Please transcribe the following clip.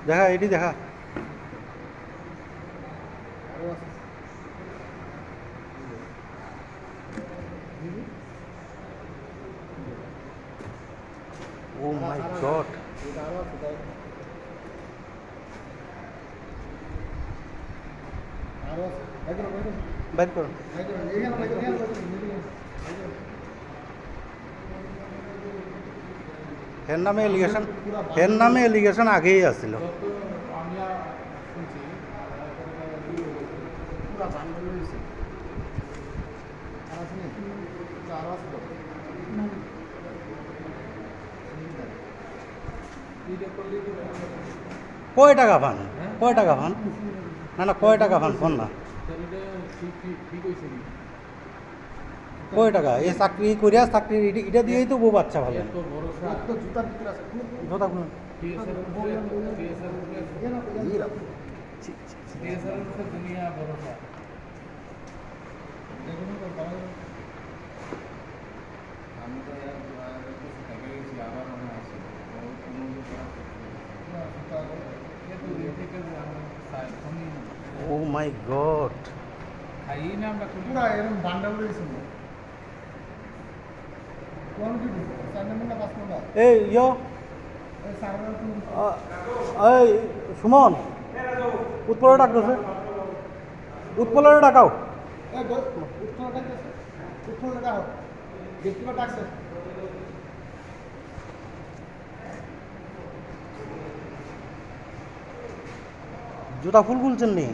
দেখা এটি দেখা ও মাই গড বাইর করো এর নামে এলিগেশন আগেই আসছিল কয় টাকা পান না কয় টাকা পান ফোন না কয় টাকা এই চাকরি করিয়া চাকরি এটা দিয়েই তো বউ বাচ্চা ভালো জুতা খুলুন ও মাই গড এই এই সুমন উৎপলে ডাকতেছে উৎপলে ডাকাও জুতা ফুল খুলছেন নি